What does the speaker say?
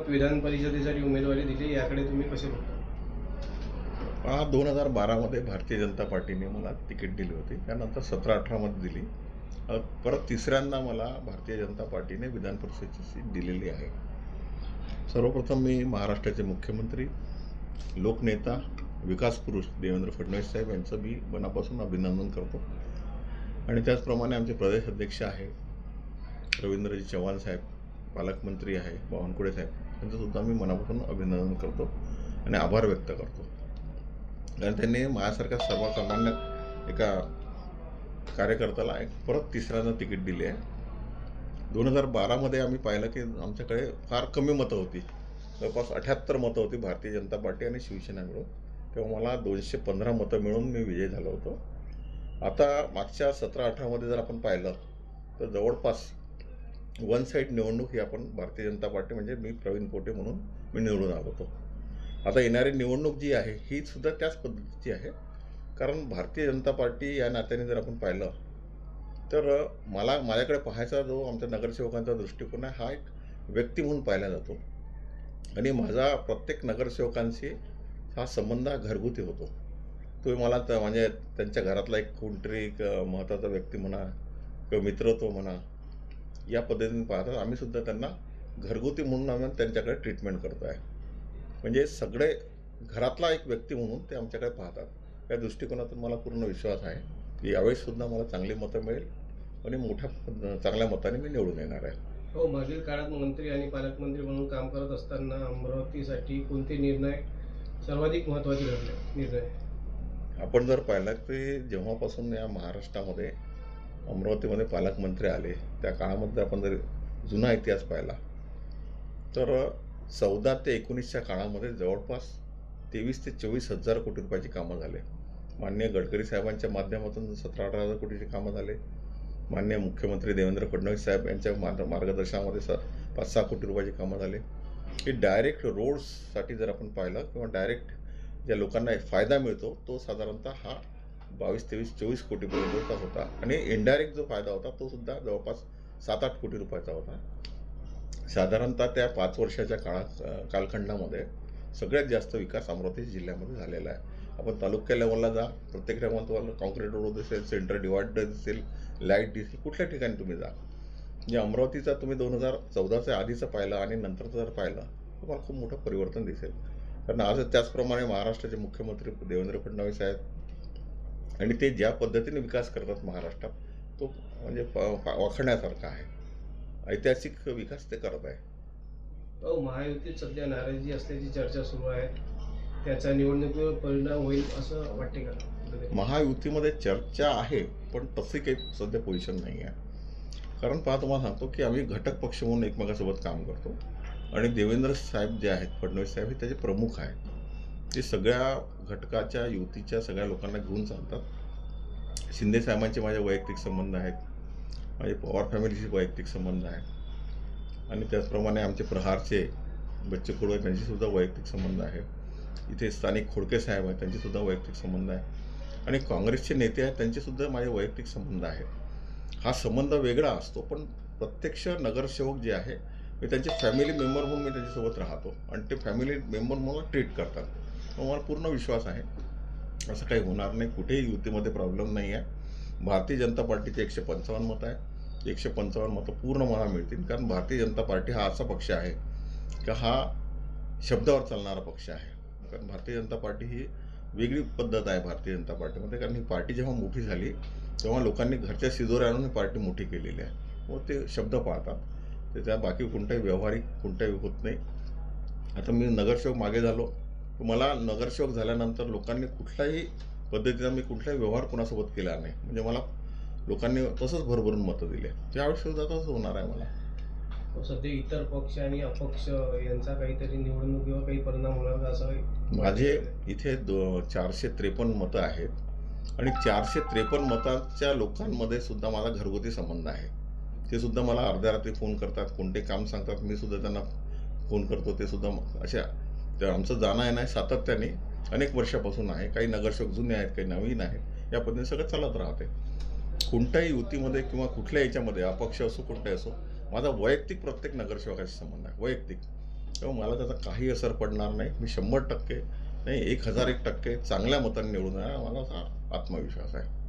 विधान परिषदेसाठी उमेदवारी दिली, याकडे तुम्ही कसे बघता? 2012मध्ये भारतीय जनता पार्टीने मला तिकीट दिली होती. त्यानंतर 17-18मध्ये दिली. परत तिसऱ्यांदा मला भारतीय जनता पार्टीने विधान परिषदेची सीट दिलेली आहे. सर्वप्रथम मी महाराष्ट्राचे मुख्यमंत्री, लोकनेता, विकास पुरुष देवेंद्र फडणवीस साहेब यांचं मी मनापासून अभिनंदन करतो. आणि त्याचप्रमाणे आमचे प्रदेश अध्यक्ष आहे रवींद्रजी चव्हाण साहेब, पालकमंत्री आहे बावनकुळे साहेब, त्यांचंसुद्धा मी मनापासून अभिनंदन करतो आणि आभार व्यक्त करतो. कारण त्यांनी माझ्यासारख्या सर्वसामान्य एका कार्यकर्त्याला परत तिसऱ्यांदा तिकीट दिले आहे. 2012मध्ये आम्ही पाहिलं की आमच्याकडे फार कमी मतं होती, जवळपास 78 मतं होती भारतीय जनता पार्टी आणि शिवसेना मिळून. तेव्हा मला 215 मतं मिळून मी विजयी झालो होतो. आता मागच्या 17-18मध्ये जर आपण पाहिलं तर जवळपास वन साईड निवडणूक ही आपण भारतीय जनता पार्टी म्हणजे मी प्रवीण पोटे म्हणून मी निवडून आलो होतो. आता येणारी निवडणूक जी आहे ही सुद्धा त्याच पद्धतीची आहे. कारण भारतीय जनता पार्टी या नात्याने जर आपण पाहिलं तर माझ्याकडे पाहायचा जो आमच्या नगरसेवकांचा दृष्टिकोन आहे हा एक व्यक्ती म्हणून पाहिला जातो. आणि माझा प्रत्येक नगरसेवकांशी हा संबंध घरगुती होतो. तुम्ही मला म्हणजे त्यांच्या घरातला एक कोणतरी एक महत्त्वाचा व्यक्ती म्हणा किंवा मित्रत्व म्हणा, या पद्धतीने पाहतात. आम्ही सुद्धा त्यांना घरगुती म्हणून आम्ही त्यांच्याकडे ट्रीटमेंट करतो आहे. म्हणजे सगळे घरातला एक व्यक्ती म्हणून ते आमच्याकडे पाहतात. या दृष्टिकोनातून मला पूर्ण विश्वास आहे की यावेळेससुद्धा मला चांगली मतं मिळेल आणि मोठ्या चांगल्या मताने मी निवडून येणार आहे. हो, मागील काळात मंत्री आणि पालकमंत्री म्हणून काम करत असताना अमरावतीसाठी कोणते निर्णय सर्वाधिक महत्त्वाचे ठरले? निर्णय आपण जर पाहिलं की जेव्हापासून या महाराष्ट्रामध्ये अमरावतीमध्ये पालकमंत्री आले त्या काळामध्ये आपण जर जुना इतिहास पाहिला तर 14 ते 19च्या काळामध्ये जवळपास 23 ते 24 हजार कोटी रुपयाची कामं झाले. माननीय गडकरी साहेबांच्या माध्यमातून 17-18 हजार कोटीची कामं झाले. माननीय मुख्यमंत्री देवेंद्र फडणवीस साहेब यांच्या मार्गदर्शनामध्ये 5-6 कोटी रुपयाची कामं झाले. ही डायरेक्ट रोड्ससाठी जर आपण पाहिलं किंवा डायरेक्ट ज्या लोकांना फायदा मिळतो तो साधारणतः हा 22-23-24 कोटीपर्यंतचा होता. आणि इनडायरेक्ट जो फायदा होता तो सुद्धा जवळपास 7-8 कोटी रुपयाचा होता. साधारणतः त्या 5 वर्षाच्या कालखंडामध्ये सगळ्यात जास्त विकास अमरावती जिल्ह्यामध्ये झालेला आहे. आपण तालुका लेवलला जा, प्रत्येक ठिकाणी तुम्हाला कॉन्क्रीट रोड दिसेल, सेंटर डिवायडर दिसेल, लाईट दिसेल, कुठल्या ठिकाणी तुम्ही जा. म्हणजे अमरावतीचा तुम्ही 2014च्या आधीचं पाहिलं आणि नंतरचं जर पाहिलं तुम्हाला खूप मोठं परिवर्तन दिसेल. कारण आज त्याचप्रमाणे महाराष्ट्राचे मुख्यमंत्री देवेंद्र फडणवीस आहेत आणि ते ज्या पद्धतीने विकास करतात महाराष्ट्रात तो म्हणजे वाखण्यासारखा आहे. ऐतिहासिक विकास ते करत आहे. हो, महायुतीत सध्या नाराजी असल्याची चर्चा सुरू आहे, त्याचा निवडणुकीवर परिणाम होईल असं वाटते का? महायुतीमध्ये चर्चा आहे पण तसे काही सध्या पोझिशन नाही आहे. कारण तुम्हाला सांगतो की आम्ही घटक पक्ष म्हणून एकमेकांसोबत काम करतो आणि देवेंद्र साहेब जे आहेत फडणवीस साहेब हे त्याचे प्रमुख आहेत. ते सगळ्या घटकाच्या युतीच्या सगळ्या लोकांना घेऊन चालतात. शिंदे साहेबांचे माझे वैयक्तिक संबंध आहेत, माझे पवार फॅमिलीशी वैयक्तिक संबंध आहेत आणि त्याचप्रमाणे आमचे प्रहारचे बच्चे खोडवे त्यांचेसुद्धा वैयक्तिक संबंध आहे. इथे स्थानिक खोडके साहेब आहेत त्यांचेसुद्धा वैयक्तिक संबंध आहे आणि काँग्रेसचे नेते आहेत त्यांचेसुद्धा माझे वैयक्तिक संबंध आहेत. हा संबंध वेगळा असतो पण प्रत्यक्ष नगरसेवक जे आहे मी त्यांचे फॅमिली मेंबर म्हणून मी त्यांच्यासोबत राहतो आणि ते फॅमिली मेंबर मला ट्रीट करतात. मला पूर्ण विश्वास आहे असं काही होणार नाही. कुठेही युतीमध्ये प्रॉब्लेम नाही आहे. भारतीय जनता पार्टीचे 155 मतं आहे. 155 मतं पूर्ण मला मिळतील. कारण भारतीय जनता पार्टी हा असा पक्ष आहे की हा शब्दावर चालणारा पक्ष आहे. कारण भारतीय जनता पार्टी ही वेगळी पद्धत आहे भारतीय जनता पार्टीमध्ये. कारण ही पार्टी जेव्हा मोठी झाली तेव्हा लोकांनी घरच्या शिदोऱ्या आणून ही पार्टी मोठी केलेली आहे व ते शब्द पाळतात. तर त्या बाकी कोणताही व्यावहारिक कोणताही होत नाही. आता मी नगरसेवक मागे झालो तर मला नगरसेवक झाल्यानंतर लोकांनी कुठल्याही पद्धतीचा मी कुठलाही व्यवहार कोणासोबत केला नाही. म्हणजे मला लोकांनी तसंच भरभरून मतं दिले. त्यावेळेस सुद्धा तसंच होणार आहे मला. सध्या इतर पक्ष आणि अपक्ष यांचा काहीतरी निवडणुकीवर काही परिणाम होणार का असं काही? माझे इथे 453 मतं आहेत आणि 453 मताच्या लोकांमध्ये सुद्धा माझा घरगुती संबंध आहे. ते सुद्धा मला अर्ध्या रात्री फोन करतात, कोणते काम सांगतात, मी सुद्धा त्यांना फोन करतो. ते सुद्धा अशा तर आमचं जाणं येणं आहे सातत्याने अनेक वर्षापासून आहे. काही नगरसेवक जुने आहेत, काही नवीन आहेत. या पद्धतीने सगळं चालत राहते. कोणत्याही युतीमध्ये किंवा कुठल्या याच्यामध्ये अपक्ष असो कोणताही असो, माझा वैयक्तिक प्रत्येक नगरसेवकाशी संबंध आहे, वैयक्तिक. तेव्हा मला त्याचा काही असर पडणार नाही. मी 100% नाही 1001% चांगल्या मतांनी निवडून येणार, मला असा आत्मविश्वास आहे.